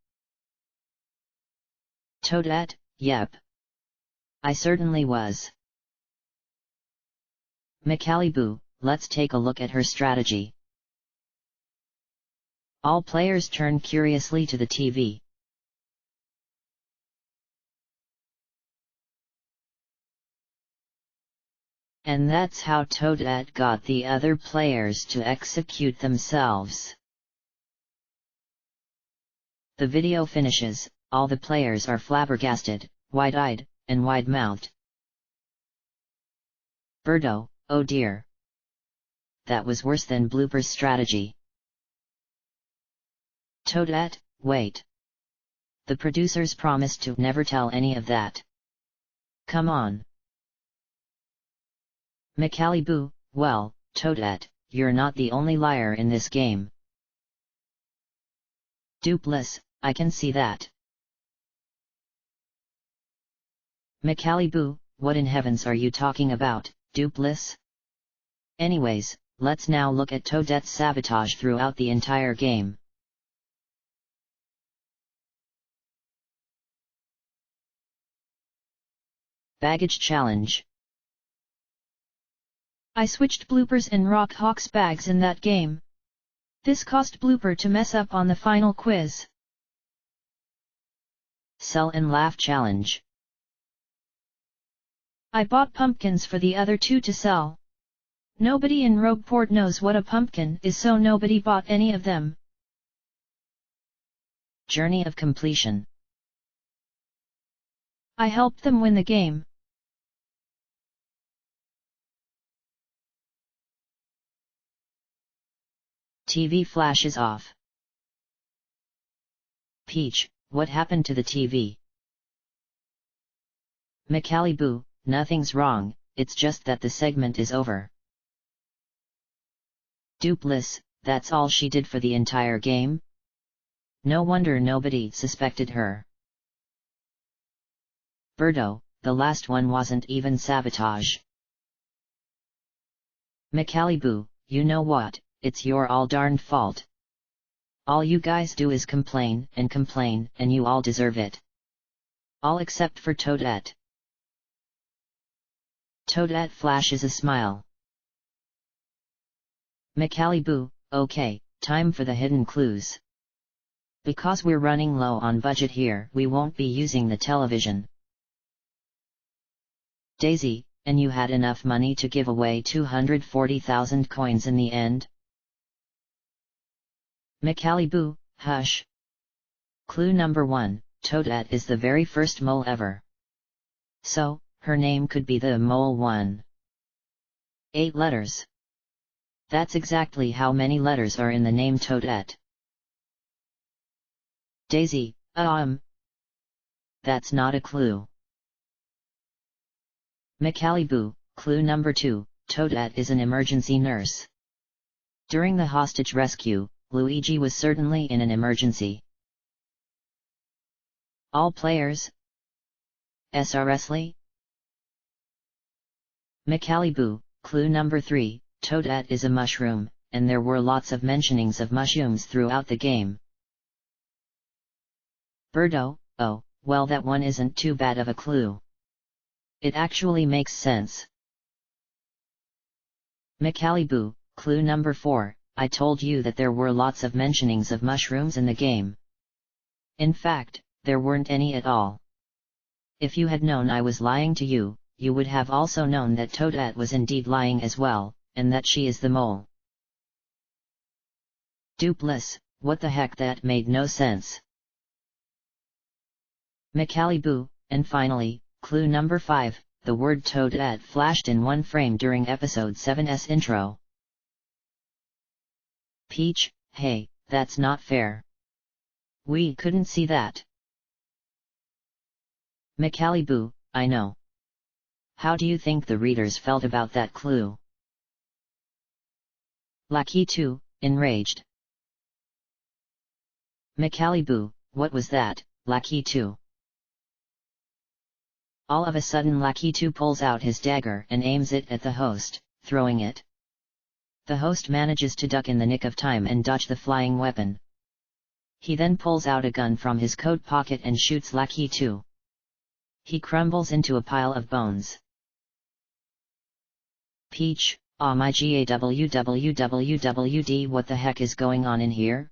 Toadette, yep. I certainly was. McAliboo, let's take a look at her strategy. All players turn curiously to the TV. And that's how Toadette got the other players to execute themselves. The video finishes, all the players are flabbergasted, wide-eyed, and wide-mouthed. Birdo, oh dear. That was worse than Blooper's strategy. Toadette, wait. The producers promised to never tell any of that. Come on. McAliboo, well, Toadette, you're not the only liar in this game. Duplis, I can see that. McAliboo, what in heavens are you talking about, Duplis? Anyways, let's now look at Toadette's sabotage throughout the entire game. Baggage challenge. I switched Bloopers and Rock Hawk's bags in that game. This caused Blooper to mess up on the final quiz. Sell and laugh challenge. I bought pumpkins for the other two to sell. Nobody in Rogueport knows what a pumpkin is, so nobody bought any of them. Journey of completion. I helped them win the game. TV flashes off. Peach, what happened to the TV? McAliboo, nothing's wrong, it's just that the segment is over. Duplis, that's all she did for the entire game? No wonder nobody suspected her. Birdo, the last one wasn't even sabotage. McAliboo, you know what, it's your all darned fault. All you guys do is complain, and you all deserve it. All except for Toadette. Toadette flashes a smile. McAliboo, okay, time for the hidden clues. Because we're running low on budget here, we won't be using the television. Daisy, and you had enough money to give away 240,000 coins in the end? McAliboo, hush. Clue number 1, Toadette is the very first mole ever. So, her name could be the Mole 1. 8 letters. That's exactly how many letters are in the name Toadette. Daisy, that's not a clue. McAliboo, clue number 2, Toadette is an emergency nurse. During the hostage rescue, Luigi was certainly in an emergency. All players? SRSly? McAliboo, clue number 3, Toadette is a mushroom, and there were lots of mentionings of mushrooms throughout the game. Birdo, oh, well that one isn't too bad of a clue. It actually makes sense. McAliboo, clue number 4, I told you that there were lots of mentionings of mushrooms in the game. In fact, there weren't any at all. If you had known I was lying to you, you would have also known that Toadette was indeed lying as well, and that she is the mole. Duplis, what the heck, that made no sense. McAliboo, and finally, clue number 5, the word Toadette flashed in one frame during episode 7's intro. Peach, hey, that's not fair. We couldn't see that. McAliboo, I know. How do you think the readers felt about that clue? Lucky 2, enraged. McAliboo, what was that, Lucky 2? All of a sudden Lakitu pulls out his dagger and aims it at the host, throwing it. The host manages to duck in the nick of time and dodge the flying weapon. He then pulls out a gun from his coat pocket and shoots Lakitu. He crumbles into a pile of bones. Peach, oh my GAWWWWD, what the heck is going on in here?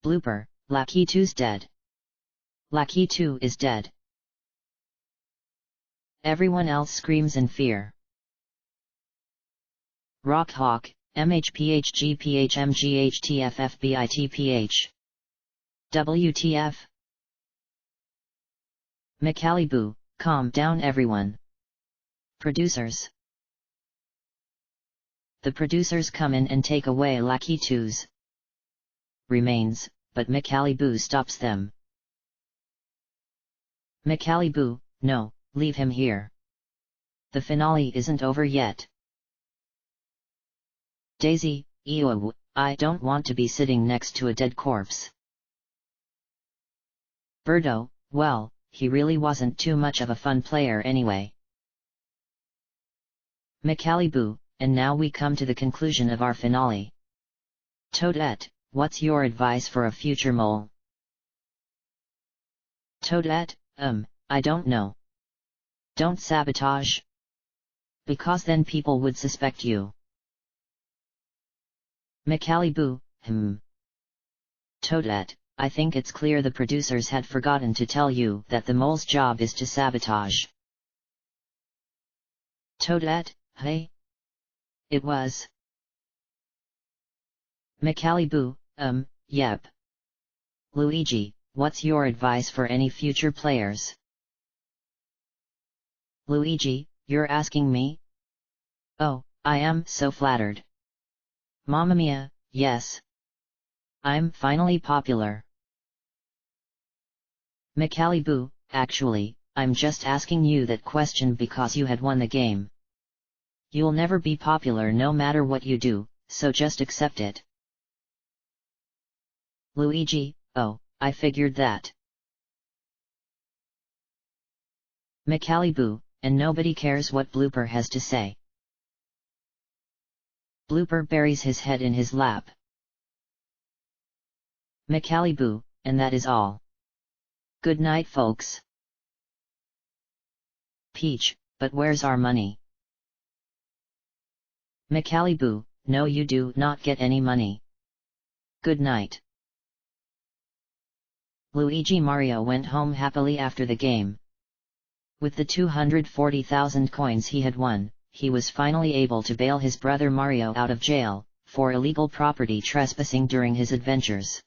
Blooper, Lakitu's dead. Lakitu is dead. Everyone else screams in fear. Rock Hawk, MHPHGPHMGHTFFBITPH. WTF? Macaliboo, calm down everyone. Producers. The producers come in and take away Lakitu's remains, but Macaliboo stops them. Macaliboo, no, leave him here. The finale isn't over yet. Daisy, ew, I don't want to be sitting next to a dead corpse. Birdo, well, he really wasn't too much of a fun player anyway. Macaliboo, and now we come to the conclusion of our finale. Toadette, what's your advice for a future mole? Toadette, I don't know. Don't sabotage. Because then people would suspect you. Macaliboo, Toadette, I think it's clear the producers had forgotten to tell you that the mole's job is to sabotage. Toadette, hey? It was. Macaliboo, yep. Luigi, what's your advice for any future players? Luigi, you're asking me? Oh, I am so flattered. Mamma mia, yes. I'm finally popular. Macaliboo, actually, I'm just asking you that question because you had won the game. You'll never be popular no matter what you do, so just accept it. Luigi, oh, I figured that. Macaliboo, and nobody cares what Blooper has to say. Blooper buries his head in his lap. Macaliboo, and that is all. Good night, folks. Peach, but where's our money? Macaliboo, no, you do not get any money. Good night. Luigi Mario went home happily after the game. With the 240,000 coins he had won, he was finally able to bail his brother Mario out of jail, for illegal property trespassing during his adventures.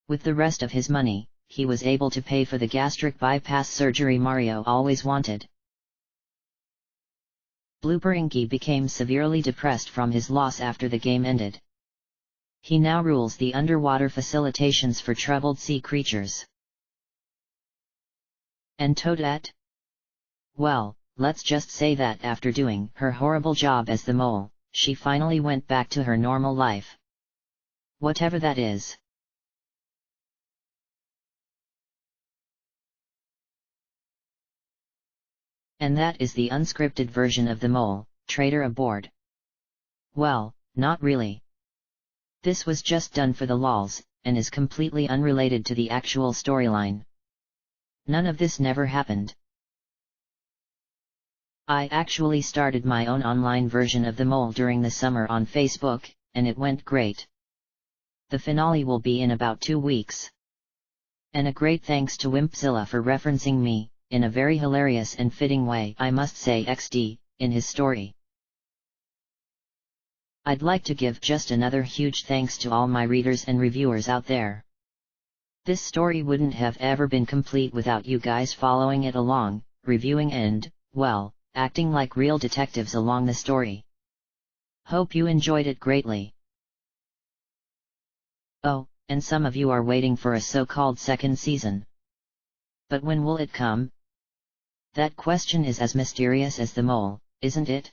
With the rest of his money, he was able to pay for the gastric bypass surgery Mario always wanted. Blooper Inky became severely depressed from his loss after the game ended. He now rules the underwater facilitations for troubled sea creatures. And Toadette? Well, let's just say that after doing her horrible job as the mole, she finally went back to her normal life. Whatever that is. And that is the unscripted version of the mole, Traitor aboard. Well, not really. This was just done for the lols, and is completely unrelated to the actual storyline. None of this never happened. I actually started my own online version of the mole during the summer on Facebook, and it went great. The finale will be in about 2 weeks. And a great thanks to Wimpzilla for referencing me, in a very hilarious and fitting way, I must say, XD, in his story. I'd like to give just another huge thanks to all my readers and reviewers out there. This story wouldn't have ever been complete without you guys following it along, reviewing and, well, acting like real detectives along the story. Hope you enjoyed it greatly. Oh, and some of you are waiting for a so-called second season. But when will it come? That question is as mysterious as the mole, isn't it?